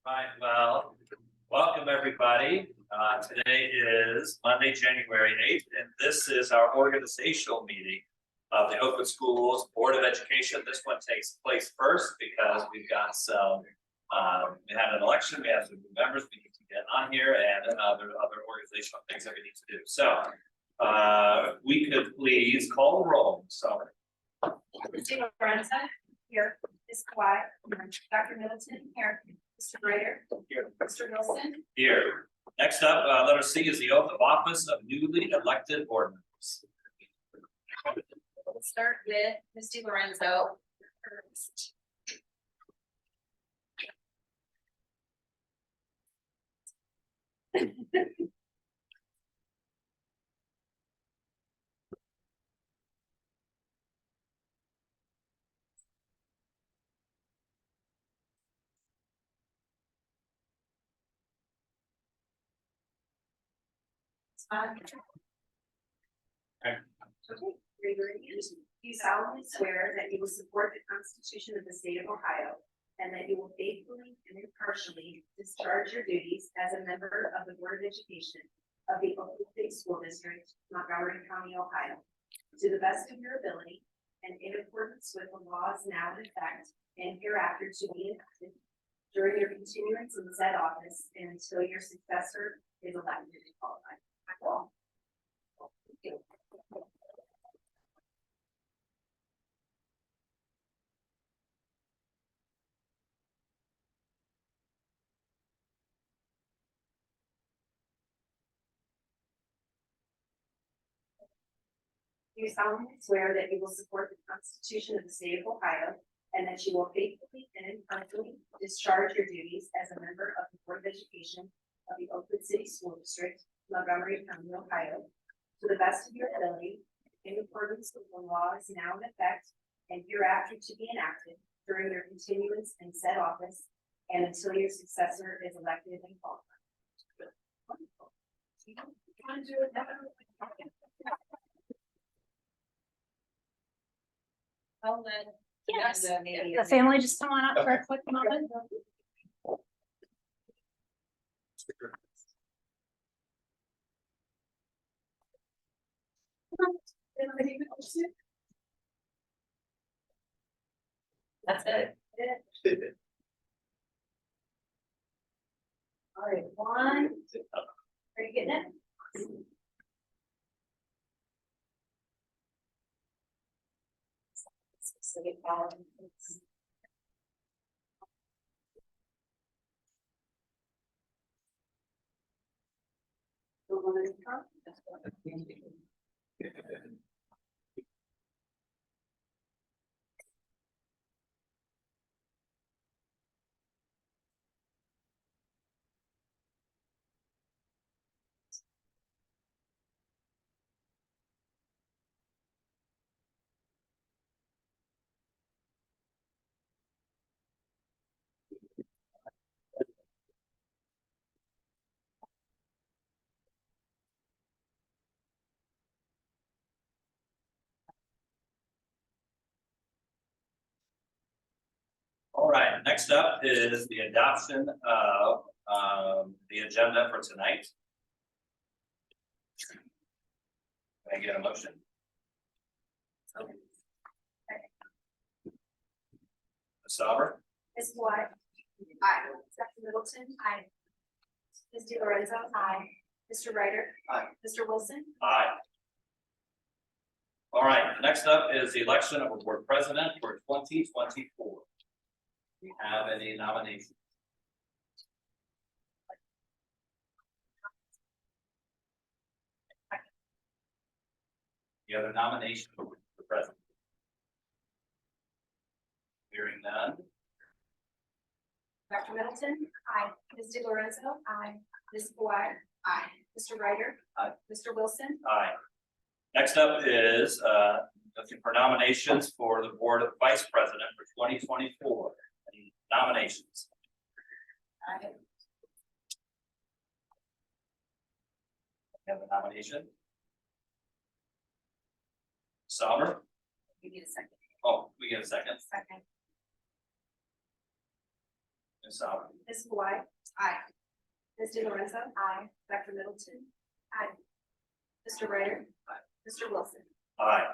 Right, well, welcome everybody. Today is Monday, January 8th, and this is our organizational meeting of the Oakwood Schools Board of Education. This one takes place first because we've got some, we had an election, we have some new members we need to get on here, and other organizational things that we need to do. So, we could please call the roll. So, Mr. Lorenzo, here. Ms. Kawhi, Dr. Middleton, here. Mr. Ryder, here. Mr. Wilson. Here. Next up, letter C is the oath of office of newly elected board members. We'll start with Mr. Lorenzo first. Okay. Raise your hand. You solemnly swear that you will support the Constitution of the State of Ohio and that you will faithfully and impartially discharge your duties as a member of the Board of Education of the Oakwood School District, Montgomery County, Ohio, to the best of your ability and in accordance with the laws now in effect and hereafter to be enacted during your continuance in said office and until your successor is elected and qualified. You solemnly swear that you will support the Constitution of the State of Ohio and that you will faithfully and impartially discharge your duties as a member of the Board of Education of the Oakwood City School District, Montgomery County, Ohio, to the best of your ability, in accordance with the laws now in effect and hereafter to be enacted during your continuance in said office and until your successor is elected and qualified. Wonderful. You want to do it now? Yes, the family just come on up for a quick moment. That's it. All right, one. Are you getting it? So get following. All right, next up is the adoption of the agenda for tonight. Can I get a motion? Ms. Sauber? Ms. White. Aye. Dr. Middleton. Aye. Ms. Lorenzo. Aye. Mr. Ryder. Aye. Mr. Wilson. Aye. All right, next up is the election of a board president for 2024. We have any nominations? Any other nomination for president? Hearing none. Dr. Middleton. Aye. Ms. Lorenzo. Aye. Ms. Kawhi. Aye. Mr. Ryder. Aye. Mr. Wilson. Aye. Next up is looking for nominations for the board of vice president for 2024. Any nominations? Aye. You have a nomination? Sauber? You need a second. Oh, we get a second. Second. Ms. Sauber. Ms. Kawhi. Aye. Ms. Di Lorenzo. Aye. Dr. Middleton. Aye. Mr. Ryder. Aye. Mr. Wilson. Aye.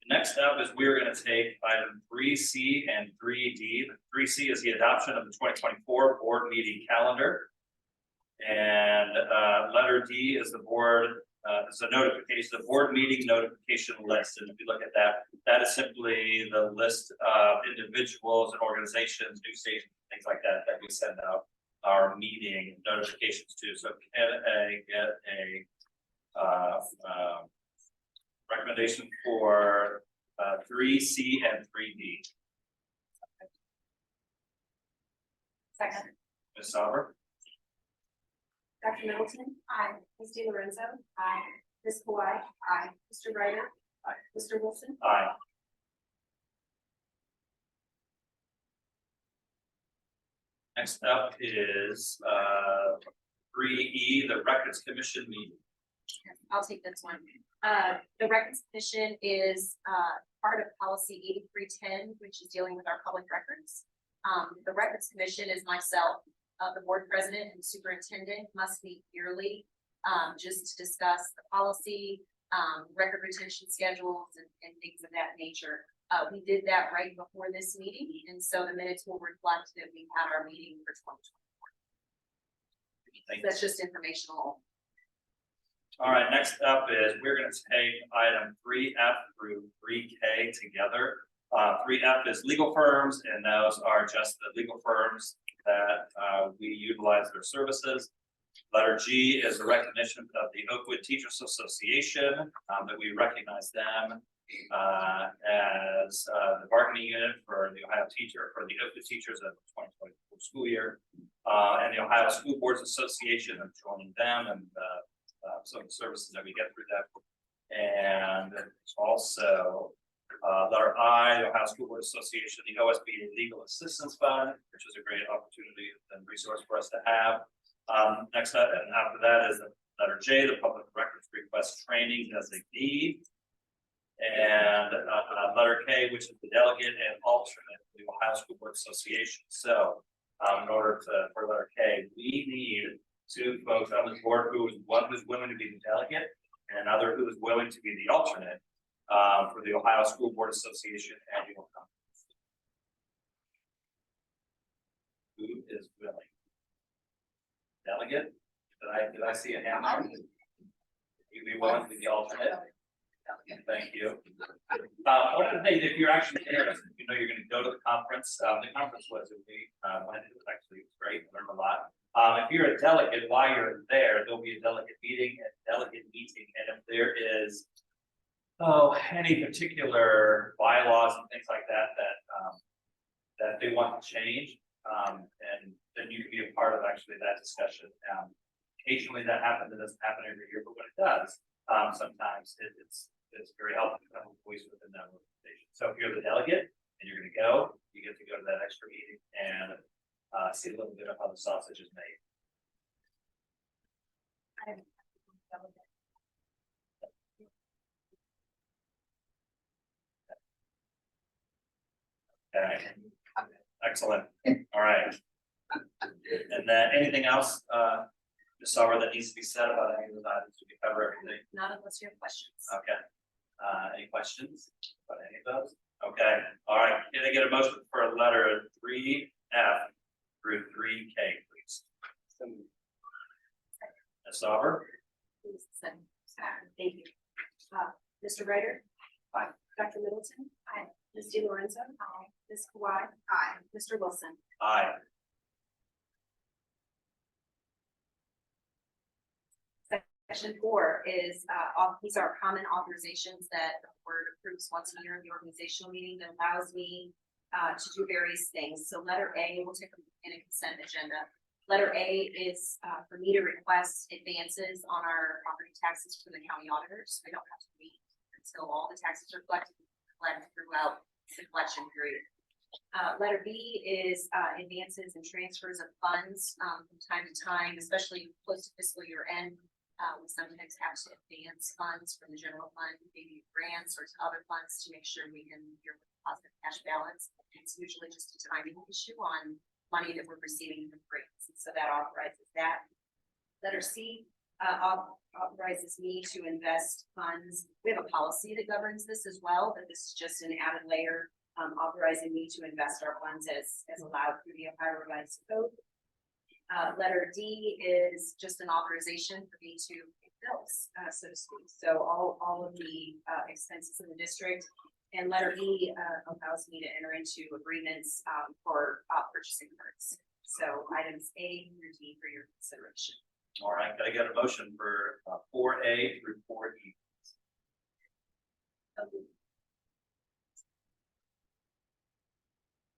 Next up is we're going to take item 3C and 3D. 3C is the adoption of the 2024 board meeting calendar. And letter D is the board, is a notification, the board meeting notification list. And if you look at that, that is simply the list of individuals and organizations, news stations, things like that, that we send out our meeting notifications to. So can I get a recommendation for 3C and 3D? Second. Ms. Sauber? Dr. Middleton. Aye. Ms. Di Lorenzo. Aye. Ms. Kawhi. Aye. Mr. Ryder. Aye. Mr. Wilson. Aye. Next up is 3E, the Records Commission meeting. I'll take this one. The Records Commission is part of policy 8310, which is dealing with our public records. The Records Commission is myself, the board president and superintendent must meet yearly just to discuss the policy, record retention schedules and things of that nature. We did that right before this meeting, and so the minutes will reflect that we had our meeting for 2024. That's just informational. All right, next up is we're going to take item 3F through 3K together. 3F is legal firms, and those are just the legal firms that we utilize their services. Letter G is the recognition of the Oakwood Teachers Association, that we recognize them as the bargaining unit for the Ohio Oakwood teachers of the 2024 school year, and the Ohio School Boards Association of joining them and some of the services that we get through that. And also letter I, the Ohio School Board Association, the OSBA Legal Assistance Fund, which is a great opportunity and resource for us to have. Next up, and after that is the letter J, the Public Records Request Training Designee. And letter K, which is the delegate and alternate for the Ohio School Board Association. So in order for letter K, we need two folks on this board one who's willing to be the delegate and another who is willing to be the alternate for the Ohio School Board Association annual conference. Who is willing? Delegate? Did I see a hand? You be willing to be the alternate? Thank you. One of the things, if you're actually there, you know you're going to go to the conference. The conference was a week. It was actually great. Learned a lot. If you're a delegate, while you're there, there'll be a delegate meeting and delegate meeting. And if there is any particular bylaws and things like that that they want to change, and then you can be a part of actually that discussion. Occasionally that happens. It doesn't happen every year, but when it does, sometimes it's very helpful to have a voice within that organization. So if you're the delegate and you're going to go, you get to go to that extra meeting and see a little bit of how the sausage is made. Okay. Excellent. All right. And then anything else, Ms. Sauber, that needs to be said about any of those items? Did we cover everything? Not unless you have questions. Okay. Any questions about any of those? Okay. All right. Can I get a motion for a letter 3F through 3K, please? Ms. Sauber? Thank you. Mr. Ryder. Aye. Dr. Middleton. Aye. Ms. Di Lorenzo. Aye. Ms. Kawhi. Aye. Mr. Wilson. Aye. Section 4 is these are common authorizations that the board approves once a year in the organizational meeting that allows me to do various things. So letter A, we'll take in a consent agenda. Letter A is for me to request advances on our property taxes for the county auditors. We don't have to wait until all the taxes are collected throughout the collection period. Letter B is advances and transfers of funds from time to time, especially close to fiscal year end. We sometimes have to advance funds from the general fund, maybe grants or to other funds to make sure we can get a positive cash balance. It's usually just a timing issue on money that we're receiving from grants. And so that authorizes that. Letter C authorizes me to invest funds. We have a policy that governs this as well, but this is just an added layer, authorizing me to invest our funds as allowed through the Ohio Revised Code. Letter D is just an authorization for me to pay bills, so to speak. So all of the expenses in the district. And letter E allows me to enter into agreements for purchasing cards. So items A through D for your consideration. All right, can I get a motion for 4A through 4E?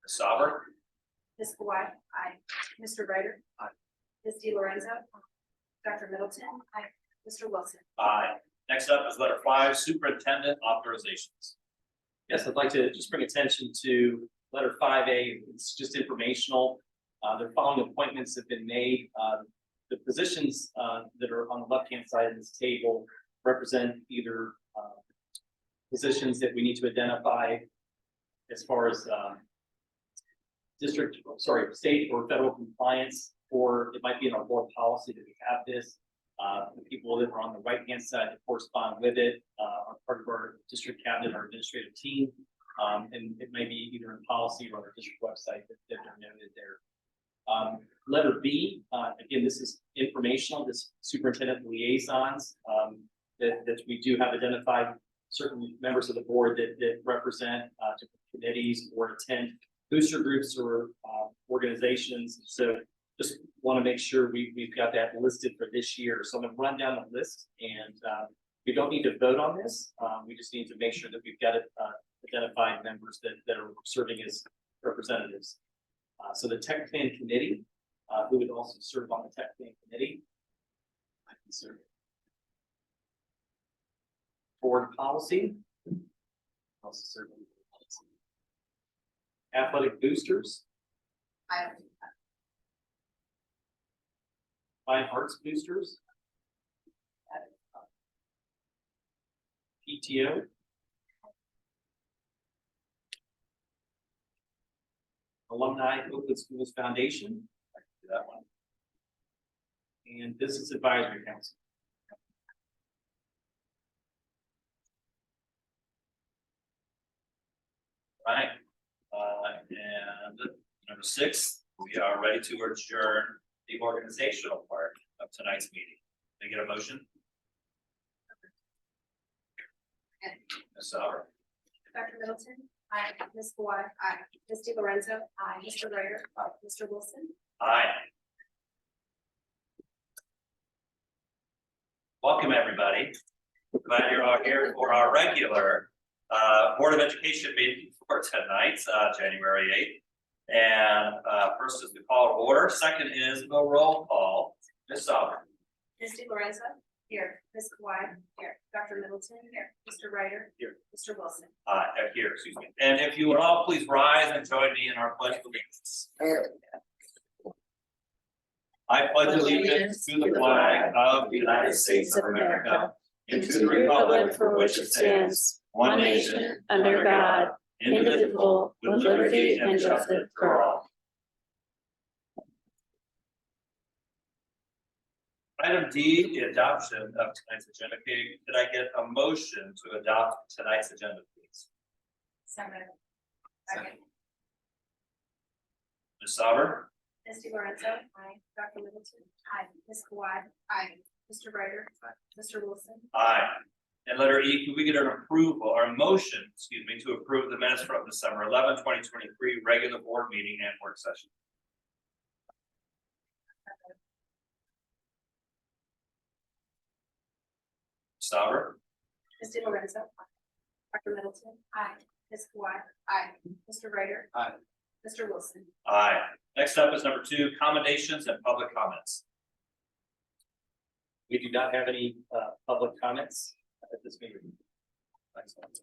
Ms. Sauber? Ms. Kawhi. Aye. Mr. Ryder. Aye. Ms. DeLorenzo. Dr. Middleton. Aye. Mr. Wilson. Aye. Next up is letter 5, superintendent authorizations. Yes, I'd like to just bring attention to letter 5A. It's just informational. The following appointments have been made. The positions that are on the left-hand side of this table represent either positions that we need to identify as far as state or federal compliance, or it might be in our board policy that we have this. The people that are on the right-hand side that correspond with it are part of our district cabinet, our administrative team. And it may be either in policy or on our district website that are noted there. Letter B, again, this is informational, this superintendent liaisons, that we do have identified certain members of the board that represent different committees or attend booster groups or organizations. So just want to make sure we've got that listed for this year. So I'm going to run down the list, and we don't need to vote on this. We just need to make sure that we've got identified members that are serving as representatives. So the Tech Plan Committee, who would also serve on the Tech Plan Committee. I can serve. Board Policy. Also serve on the policy. Athletic Boosters. I don't do that. Fine Arts Boosters. PTO. Alumni Oakwood Schools Foundation. I can do that one. And Business Advisory Council. Right. And number 6, we are ready to adjourn the organizational part of tonight's meeting. Can I get a motion? Ms. Sauber? Dr. Middleton. Aye. Ms. Kawhi. Aye. Ms. DeLorenzo. Aye. Mr. Ryder. Mr. Wilson. Aye. Welcome, everybody. Glad you're all here for our regular Board of Education meeting for tonight, January 8th. And first is the call to order. Second is the roll call. Ms. Sauber. Ms. DeLorenzo. Here. Ms. Kawhi. Here. Dr. Middleton. Here. Mr. Ryder. Here. Mr. Wilson. Here, excuse me. And if you would all please rise and join me in our pledge of allegiance. I pledge allegiance to the flag of the United States of America and to the republic for which it stands, one nation, under God, indivisible, with liberty and justice for all. Item D, the adoption of tonight's agenda. Could I get a motion to adopt tonight's agenda, please? Second. Ms. Sauber? Ms. DeLorenzo. Aye. Dr. Middleton. Aye. Ms. Kawhi. Aye. Mr. Ryder. Mr. Wilson. Aye. And letter E, could we get an approval or a motion, excuse me, to approve the minutes from December 11, 2023 regular board meeting and work session? Sauber? Ms. DeLorenzo. Dr. Middleton. Aye. Ms. Kawhi. Aye. Mr. Ryder. Aye. Mr. Wilson. Aye. Next up is number 2, commendations and public comments. We do not have any public comments at this meeting. Excellent.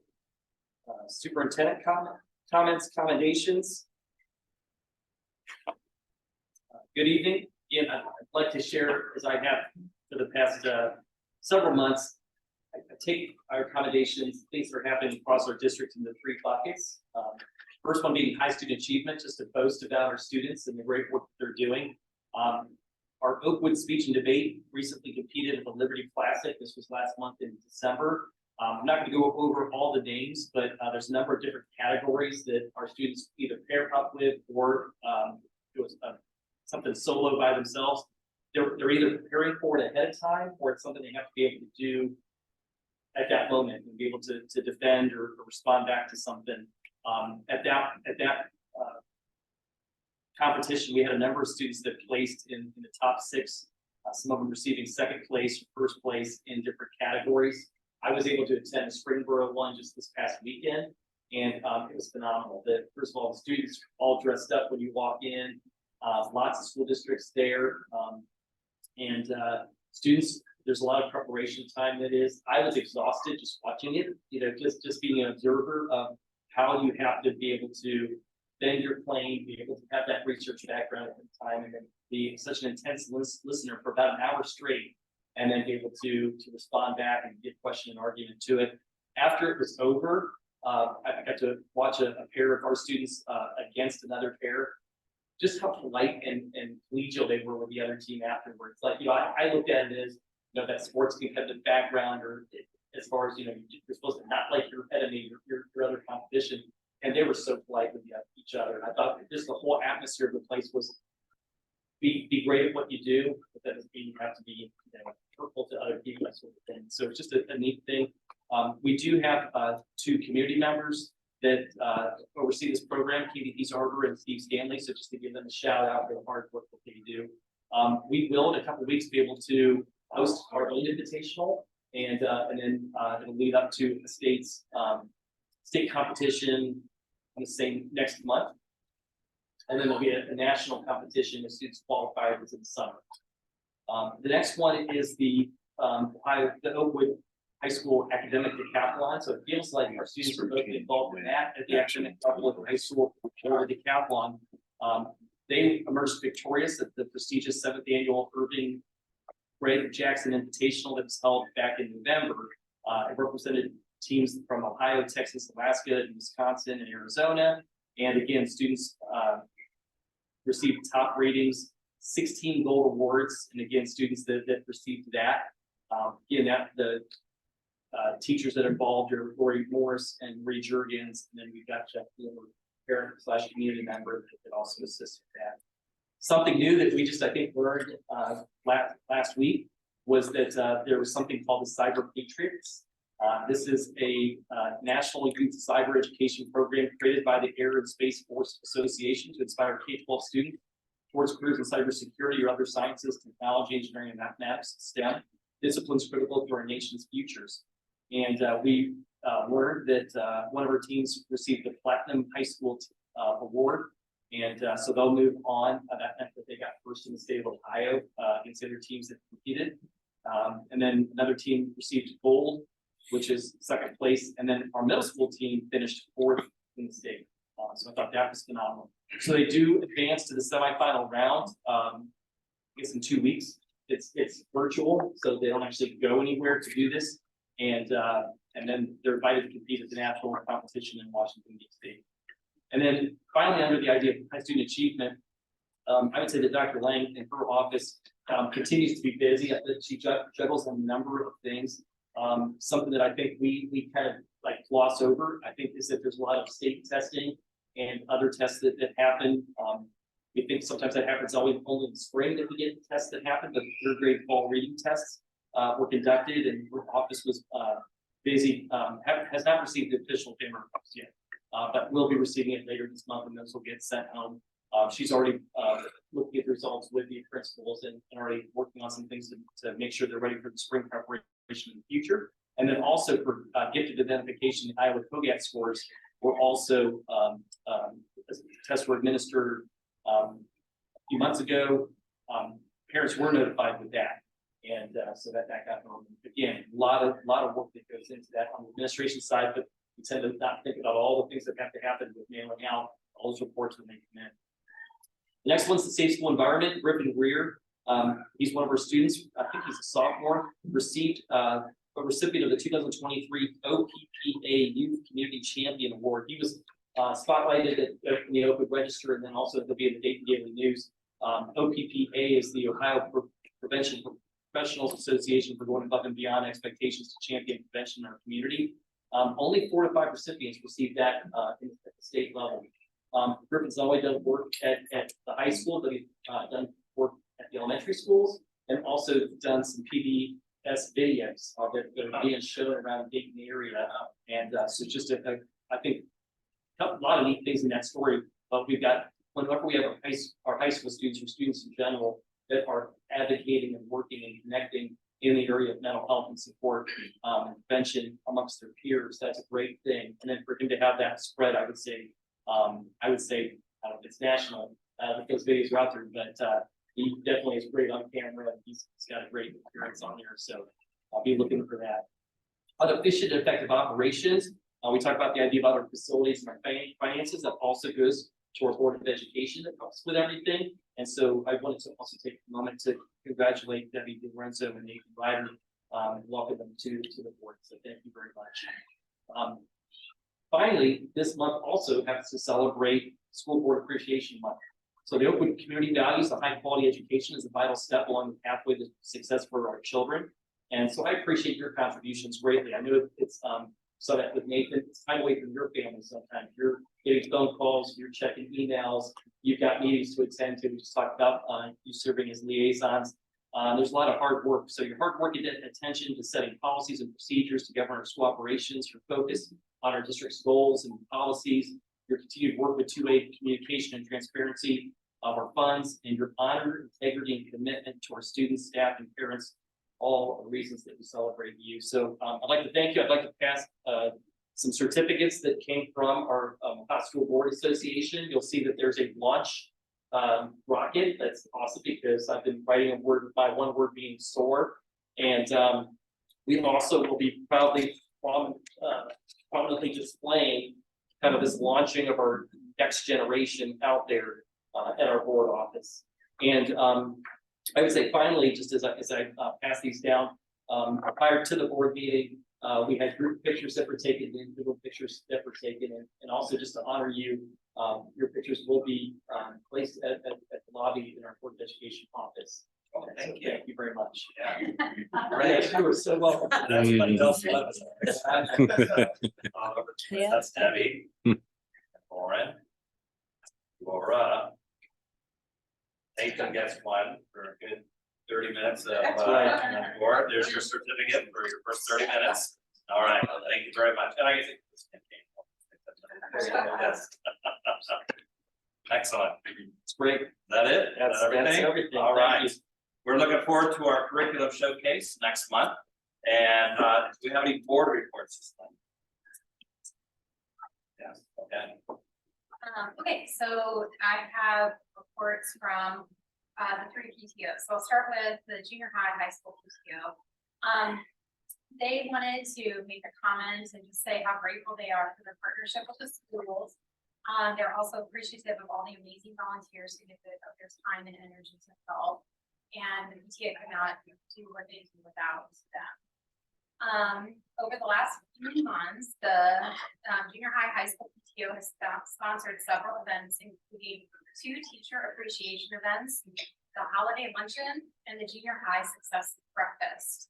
Superintendent comments, commendations. Good evening. Again, I'd like to share, as I have for the past several months, I take our accommodations, things that are happening across our district into 3 buckets. First one being high student achievement, just to boast about our students and the great work that they're doing. Our Oakwood speech and debate recently competed at the Liberty Classic. This was last month in December. I'm not going to go over all the names, but there's a number of different categories that our students either pair up with or it was something solo by themselves. They're either preparing for it ahead of time, or it's something they have to be able to do at that moment and be able to defend or respond back to something. At that competition, we had a number of students that placed in the top 6. Some of them receiving second place, first place in different categories. I was able to attend the Springboro one just this past weekend, and it was phenomenal. First of all, the students all dressed up when you walk in. Lots of school districts there, and students. There's a lot of preparation time that is. I was exhausted just watching it. Just being an observer of how you have to be able to bend your plane, be able to have that research background at the time, and then be such an intense listener for about an hour straight, and then be able to respond back and give question and argument to it. After it was over, I got to watch a pair of our students against another pair. Just how polite and collegial they were with the other team afterwards. Like, I looked at it as, that sports competitive background, or as far as, you're supposed to not like your enemy, your other competition. And they were so polite with each other. And I thought just the whole atmosphere of the place was be great at what you do, but that doesn't mean you have to be hurtful to other people, that sort of thing. So it's just a neat thing. We do have 2 community members that oversee this program, Katie Arbor and Steve Stanley. So just to give them a shout out for the hard work that they do. We will in a couple of weeks be able to host our own invitational, and then it'll lead up to the state competition on the same next month, and then there'll be a national competition if students qualify in the summer. The next one is the Oakwood High School Academic Decathlon. So it feels like our students are both involved in that at the Academic Oakwood High School or the Decathlon. They emerged victorious at the prestigious 7th annual Irving Greg Jackson Invitational that was held back in November. It represented teams from Ohio, Texas, Alaska, and Wisconsin, and Arizona. And again, students received top ratings, 16 gold awards, and again, students that received that. Again, the teachers that are involved are Lori Morris and Marie Jurgens, and then we've got Jeff Miller, parent/community member that could also assist with that. Something new that we just, I think, learned last week was that there was something called the Cyber Patriots. This is a national youth cyber education program created by the Air and Space Force Association to inspire K-12 students towards careers in cybersecurity or other sciences, technology, engineering, and mathematics, STEM, disciplines critical to our nation's futures. And we learned that one of our teams received the Platinum High School Award. And so they'll move on. That meant that they got first in the state of Ohio against other teams that competed. And then another team received gold, which is second place. And then our middle school team finished 4th in the state. So I thought that was phenomenal. So they do advance to the semifinal round, I guess in 2 weeks. It's virtual, so they don't actually go anywhere to do this. And then they're invited to compete at the national competition in Washington, D.C. And then finally, under the idea of high student achievement, I would say that Dr. Lang in her office continues to be busy. She juggles a number of things. Something that I think we kind of like gloss over, I think, is that there's a lot of state testing and other tests that happen. We think sometimes that happens only in the spring that we get tests that happen, but the 3rd grade fall reading tests were conducted, and her office was busy. Has not received the official FAMR reports yet, but will be receiving it later this month, and those will get sent home. She's already looking at the results with the principals and already working on some things to make sure they're ready for the spring preparation in the future. And then also for gifted identification, the Iowa COGAT scores were also tests were administered a few months ago. Parents were notified with that, and so that got home. Again, a lot of work that goes into that on the administration side, but we tend to not think about all the things that have to happen with mailing out all those reports when they come in. The next one's the Safe School Environment. Griffin Greer, he's one of our students. I think he's a sophomore. Received a recipient of the 2023 OPPA Youth Community Champion Award. He was spotlighted in the Oakwood Register, and then also it'll be in the Dayton Daily News. OPPA is the Ohio Prevention Professionals Association for going above and beyond expectations to champion prevention in our community. Only 4 to 5 recipients received that at the state level. Griffin's always done work at the high school, but he's done work at the elementary schools, and also done some PBS videos that are being shown around the Dayton area. And so just I think a lot of neat things in that story. But we've got, whenever we have our high school students or students in general that are advocating and working and connecting in the area of mental health and support and prevention amongst their peers, that's a great thing. And then for him to have that spread, I would say it's national. Those videos are out there, but he definitely is great on camera. He's got a great appearance on there, so I'll be looking for that. On efficient and effective operations, we talked about the idea about our facilities and our finances. That also goes to our Board of Education that helps with everything. And so I wanted to also take a moment to congratulate Debbie DiLorenzo and Nathan Ryder and welcome them to the board. So thank you very much. Finally, this month also has to celebrate School Board Appreciation Month. So the Oakwood community values the high quality education as a vital step along the pathway to success for our children. And so I appreciate your contributions greatly. I know it's so that with Nathan, it's time away from your family sometimes. You're getting phone calls, you're checking emails, you've got meetings to attend to. We just talked about you serving as liaisons. There's a lot of hard work. So your hard work and attention to setting policies and procedures to govern our school operations, your focus on our district's goals and policies, your continued work with two-way communication and transparency of our funds, and your honor, integrity, and commitment to our students, staff, and parents, all the reasons that we celebrate you. So I'd like to thank you. I'd like to pass some certificates that came from our School Board Association. You'll see that there's a launch rocket. That's awesome because I've been writing a word by one word being soar. And we also will be proudly prominently displaying kind of this launching of our next generation out there at our board office. And I would say finally, just as I pass these down, prior to the board meeting, we had group pictures that were taken, individual pictures that were taken, and also just to honor you, your pictures will be placed at the lobby in our Board of Education office. Oh, thank you. Thank you very much. Yeah. Right, you were so welcome. Everybody else loves it. That's Debbie. Lauren. Laura. Nathan gets one for a good 30 minutes of board. There's your certificate for your first 30 minutes. All right, well, thank you very much. And I think this yes. Excellent. It's great. Is that it? That's everything. All right. We're looking forward to our curriculum showcase next month. And do we have any board reports this month? Yes, okay. Okay, so I have reports from the 3 PTOs. So I'll start with the junior high school PTO. They wanted to make a comment and just say how grateful they are for their partnership with the schools. They're also appreciative of all the amazing volunteers who give of their time and energy to help. And the PTA could not do what they do without them. Over the last few months, the junior high school PTO has sponsored several events, including 2 teacher appreciation events, the holiday luncheon, and the junior high success breakfast.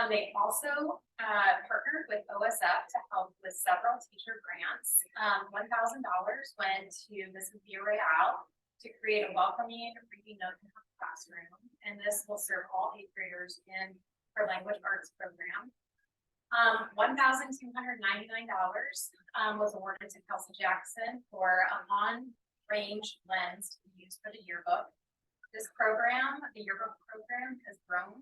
They also partnered with OSF to help with several teacher grants. $1,000 went to Miss Cynthia Royale to create a welcoming reading note in her classroom, and this will serve all 8th graders in her language arts program. $1,299 was awarded to Kelsey Jackson for a long-range lens to be used for the yearbook. This program, the yearbook program, has grown.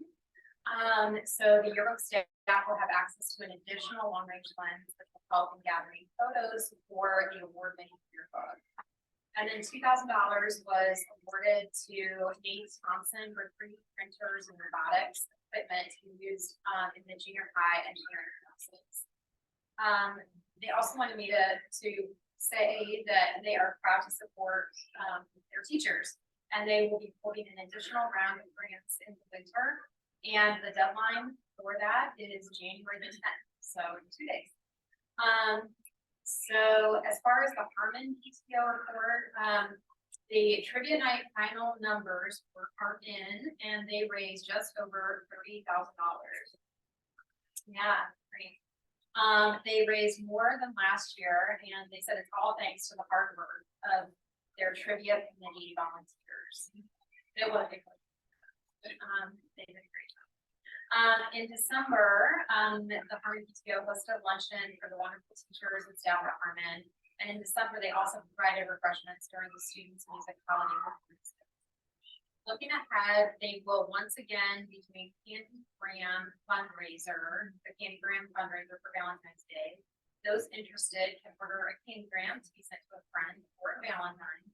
So the yearbook staff will have access to an additional long-range lens that will help in gathering photos for the award-winning yearbook. And then $2,000 was awarded to Nate Thompson for 3D printers and robotics equipment to be used in the junior high engineering classes. They also wanted me to say that they are proud to support their teachers, and they will be holding an additional round of grants in the winter. And the deadline for that is January the 10th, so in 2 days. So as far as the Harmon PTO report, the trivia night final numbers are in, and they raised just over $30,000. Yeah, great. They raised more than last year, and they said it's all thanks to the hard work of their trivia committee volunteers. It was they did a great job. In December, the Harmon PTO hosted a luncheon for the wonderful teachers and staff at Harmon. And in December, they also provided refreshments during the students' music holiday performance. Looking ahead, they will once again be doing Candy Graham fundraiser, the Candy Graham fundraiser for Valentine's Day. Those interested can order a Candy Graham to be sent to a friend or a Valentine.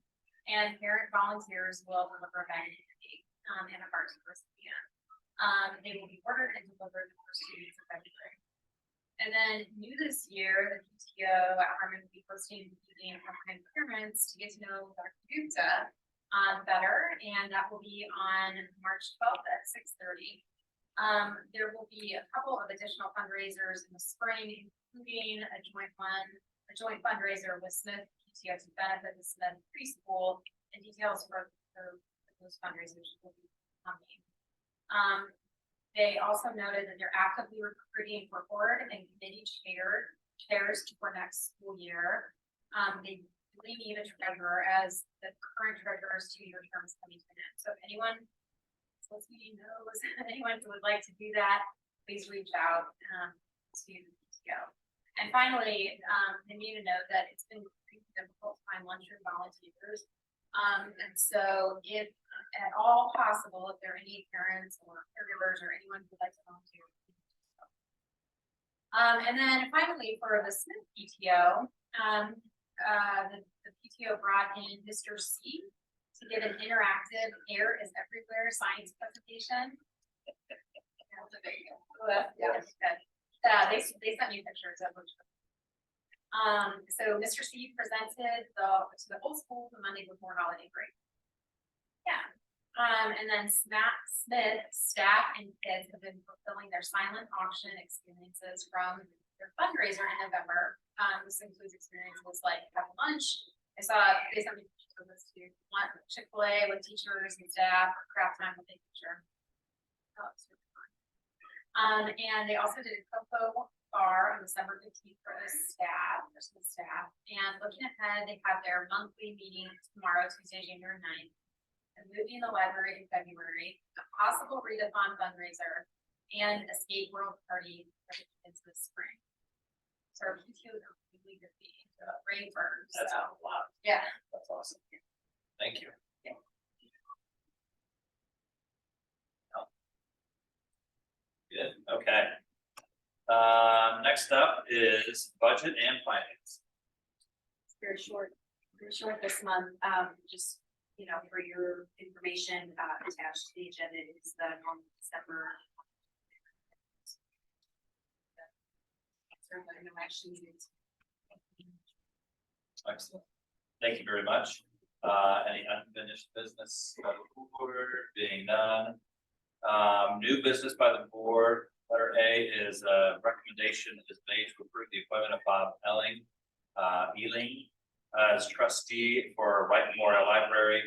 And parent volunteers will deliver a bag of cake and a heart to the recipient. They will be ordered and delivered the first 2 weeks of February. And then new this year, the PTO at Harmon will be hosting a meeting for parents to get to know Dr. Gupta better, and that will be on March 12th at 6:30. There will be a couple of additional fundraisers in the spring, including a joint fundraiser with Smith PTO to benefit the Smith preschool, and details for those fundraisers will be coming. They also noted that they're actively recruiting for board and committee chairs for next school year. They really need a treasurer, as the current treasurer's 2-year term is coming to an end. So if anyone knows anyone who would like to do that, please reach out to the PTO. And finally, they need to note that it's been pretty difficult to find lunchroom volunteers. And so if at all possible, if there are any parents or caregivers or anyone who'd like to volunteer. And then finally, for the Smith PTO, the PTO brought in Mr. C to give an interactive Air is Everywhere science presentation. They sent me pictures of which. So Mr. C presented to the whole school the Monday before holiday break. Yeah. And then Smith staff and kids have been fulfilling their silent auction experiences from their fundraiser in November. This includes experiences like having lunch. They sent me pictures of this too. Chick-fil-A with teachers and staff, or craft time with a teacher. That was really fun. And they also did a cocoa bar on December 15th for the staff, And looking ahead, they have their monthly meeting tomorrow, Tuesday, January 9th. A movie in the library in February, a possible readathon fundraiser, and a skate world party for the kids this spring. So our PTO is really good being great firms. That's a lot. Yeah. That's awesome. Thank you. Yeah. Good, okay. Next up is budget and finance. It's very short this month. Just, for your information, attached to the agenda is the normal December. Excellent. Thank you very much. Any unfinished business by the board? Being none. New business by the board. Letter A is a recommendation is made to approve the appointment of Bob Ealing as trustee for Wright Memorial Library,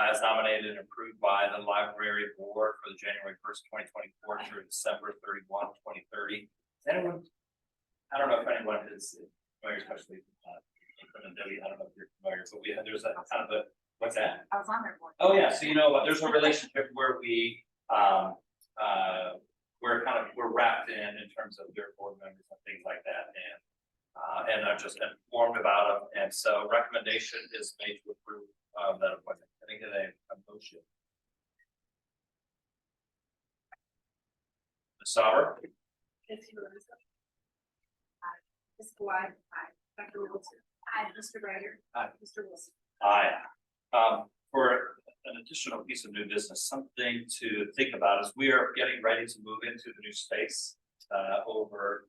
as nominated and approved by the library board for the January 1st, 2024 through December 31, 2030. Is anyone? I don't know if anyone is familiar, especially Debbie. I don't know if you're familiar, but there's a kind of a what's that? I was on their board. Oh yeah, so you know what? There's a relationship where we're wrapped in terms of their board members and things like that, and I'm just informed about them, and so recommendation is made to approve that appointment. Can I get a motion? Ms. Sauber? Ms. Kawhi. Dr. Middleton. Mr. Ryder. Mr. Wilson. Aye. For an additional piece of new business, something to think about is we are getting ready to move into the new space over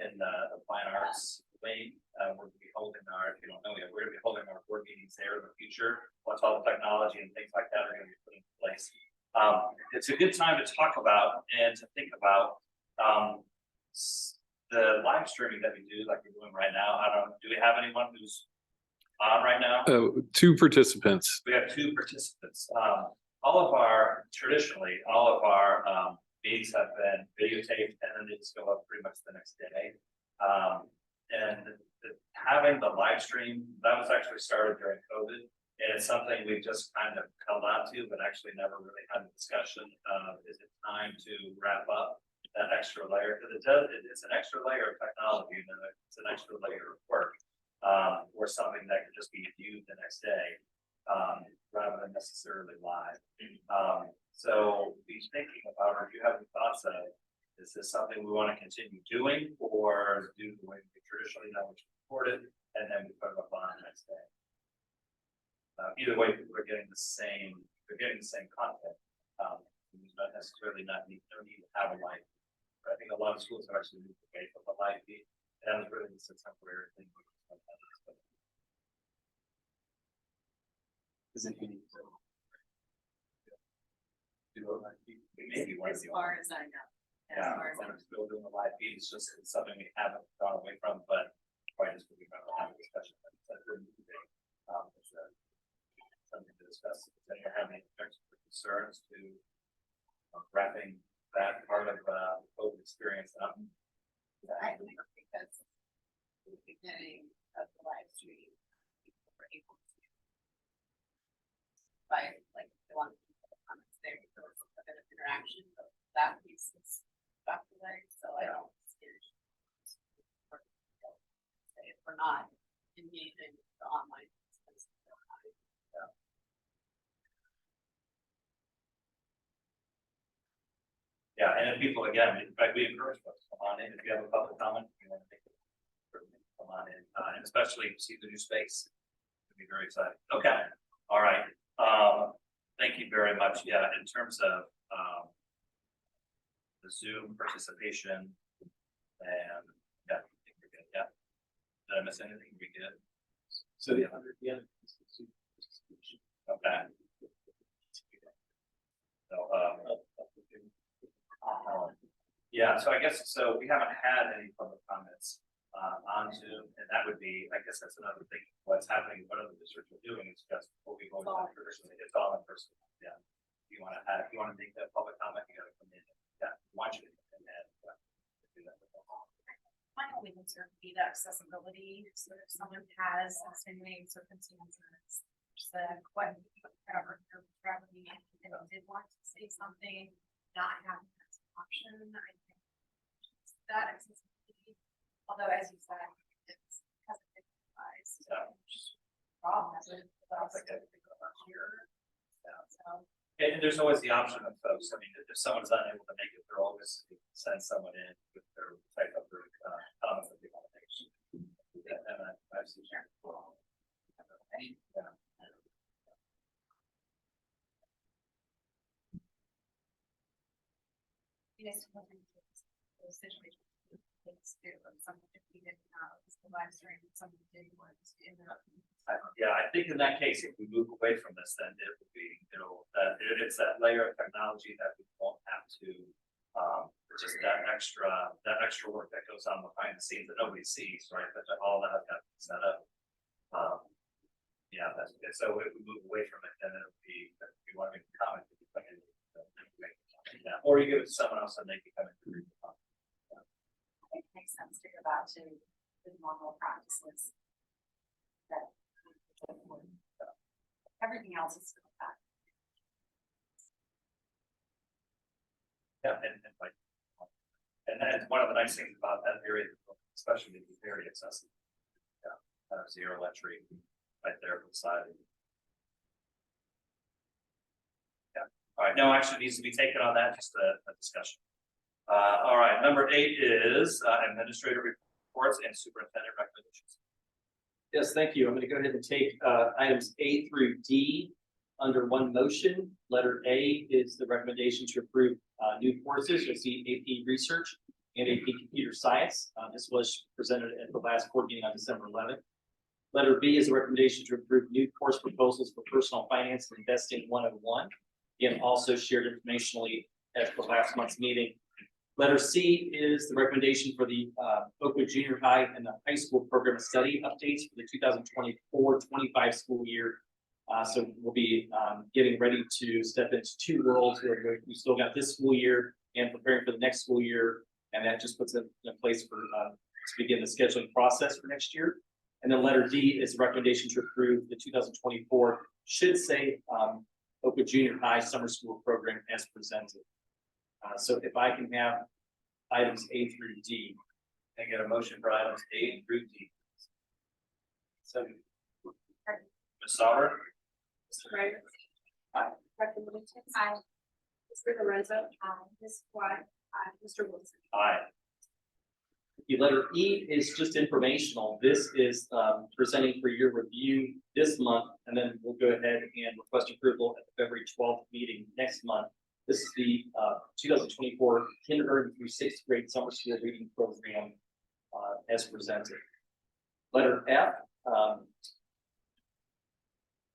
in the fine arts wing. We're going to be holding if you don't know yet, we're going to be holding our board meetings there in the future. Once all the technology and things like that are going to be put in place. It's a good time to talk about and to think about the live streaming that we do, like we're doing right now, do we have anyone who's on right now? Two participants. We have two participants. Traditionally, all of our meetings have been videotaped and then they just go up pretty much the next day. Having the live stream, that was actually started during COVID. And it's something we've just kind of held on to, but actually never really had a discussion of, is it time to wrap up that extra layer? Because it's an extra layer of technology, and it's an extra layer of work. Or something that could just be viewed the next day, rather than necessarily live. So be thinking about, or if you have any thoughts of, is this something we want to continue doing, or do the way we traditionally know, which record it, and then we put it up on the next day? Either way, we're getting the same, content. Not necessarily no need to have a live. But I think a lot of schools have actually moved away from the live feed. That was really just a temporary thing. Is it unique? Maybe one of As the far as I know. As yeah, far as I we're still doing the live feed. It's just it's something we haven't gone away from, but quite as we have a discussion. It's something to discuss. Does anyone have any objections or concerns to wrapping that part of COVID experience up? I think because the beginning of the live stream, people were able to, by like, they want to put the comments there, there was a bit of interaction, but that piece is back away, so I don't see it. If we're not engaging the online. Yeah, and if people, again, in fact, we encourage folks to come on in. If you have a public comment, if you want to make it, come on in, and especially see the new space. It'd be very exciting. Okay, all right. Thank you very much. Yeah, in terms of the Zoom participation, and yeah, I think we're good. Yeah. Did I miss anything? We good? So the other. Okay. So, yeah, so I guess, so we haven't had any public comments on Zoom, and that would be, I guess that's another thing. What's happening, what other districts are doing is just what we go on personally. It's all in person. Yeah. If you want to make that public comment, you gotta come in. Yeah, watch it and then do that. My only concern would be the accessibility, so if someone has extenuating circumstances, whatever, they're traveling and did want to say something, not having that option, I think that accessibility, although as you said, it's has a different size, so problem as it here. So. And there's always the option of folks, I mean, if someone's unable to make it, they're always send someone in with their type of their comments that they want to make. Yeah, and I've seen that. Yeah. Yes, those situations, something if we didn't know, the live stream, something did want to interrupt. Yeah, I think in that case, if we move away from this, then it would be, it's that layer of technology that we won't have to, just that extra work that goes on behind the scenes that nobody sees, right? But all that got set up. Yeah, that's it. So if we move away from it, then it'll be, if you want to make a comment, you can make yeah, or you give it to someone else and they can come in and read the comment. It makes sense to go back to the normal practices. That everything else is still back. Yeah, and that's one of the nice things about that area, especially if it's very accessible. Yeah, zero entry right there beside it. Yeah, all right, no action needs to be taken on that, just a discussion. All right, number 8 is administrative reports and superintendent recommendations. Yes, thank you. I'm going to go ahead and take items A through D under one motion. Letter A is the recommendation to approve new courses. You'll see AP Research and AP Computer Science. This was presented at the last board meeting on December 11th. Letter B is a recommendation to approve new course proposals for Personal Finance and Investing 101. Again, also shared informationally at the last month's meeting. Letter C is the recommendation for the Oakwood Junior High and the High School Program of Study updates for the 2024-25 school year. So we'll be getting ready to step into two worlds where we still got this school year and preparing for the next school year. And that just puts it in a place for to begin the scheduling process for next year. And then letter D is the recommendation to approve the 2024, should say Oakwood Junior High Summer School Program as presented. So if I can have items A through D. Can I get a motion for items A through D? So Ms. Sauber? Mr. Ryder. Aye. Dr. Middleton. Aye. Mr. Lorenzo. Aye. Ms. White. Aye. Mr. Wilson. Aye. the letter E is just informational. This is presenting for your review this month, and then we'll go ahead and request approval at the February 12th meeting next month. This is the 2024 kindergarten through sixth grade summer school reading program as presented. Letter F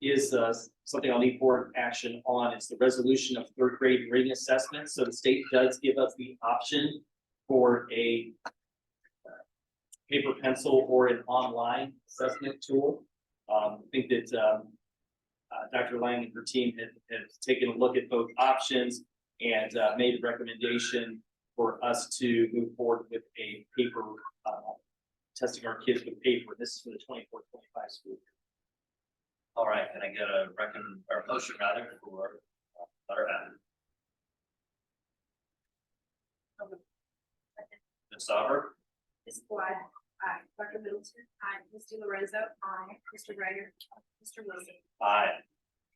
is something I'll need board action on. It's the resolution of third grade reading assessment. So the state does give us the option for a paper pencil or an online assessment tool. I think that Dr. Lang and her team have taken a look at both options and made a recommendation for us to move forward with a paper testing our kids with paper. This is for the 24-25 school year. All right, can I get a motion rather for letter F? Ms. Sauber? Ms. White. Aye. Dr. Middleton. Aye. Mr. Lorenzo. Aye. Mr. Ryder. Mr. Wilson. Aye.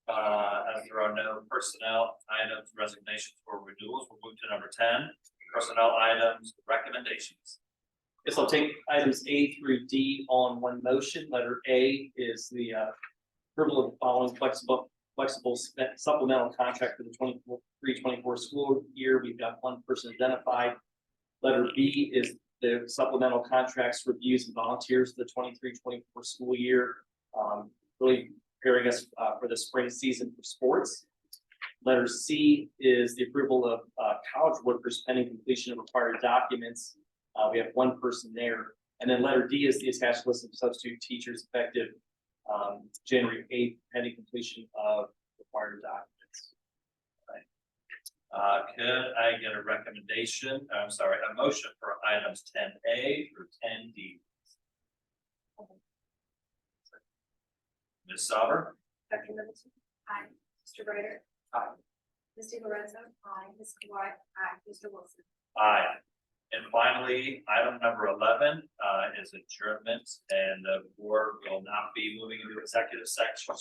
As there are no personnel items, resignations, or renewals, we'll move to number 10, personnel items, recommendations. Yes, I'll take items A through D all in one motion. Letter A is the approval of the following flexible supplemental contract for the 23-24 school year. We've got one person identified. Letter B is the supplemental contracts, reviews, and volunteers for the 23-24 school year. Really preparing us for the spring season for sports. Letter C is the approval of college workers pending completion of required documents. We have one person there. And then letter D is the attached list of substitute teachers effective January 8th, pending completion of required documents. Could I get a recommendation, a motion for items 10A through 10D? Ms. Sauber? Dr. Middleton. Aye. Mr. Ryder. Aye. Mr. Lorenzo. Aye. Ms. White. Aye. Mr. Wilson. Aye. And finally, item number 11 is adjournment, and the board will not be moving into executive session.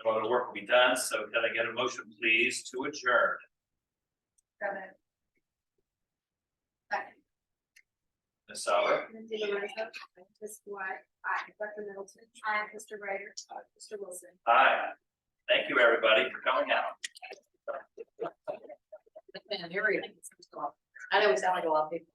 No other work will be done. So can I get a motion, please, to adjourn? Second. Ms. Sauer? Mr. Lorenzo. Ms. White. Aye. Dr. Middleton. Aye. Mr. Ryder. Aye. Mr. Wilson. Aye. Thank you, everybody, for coming out. I know we sound like a lot of people.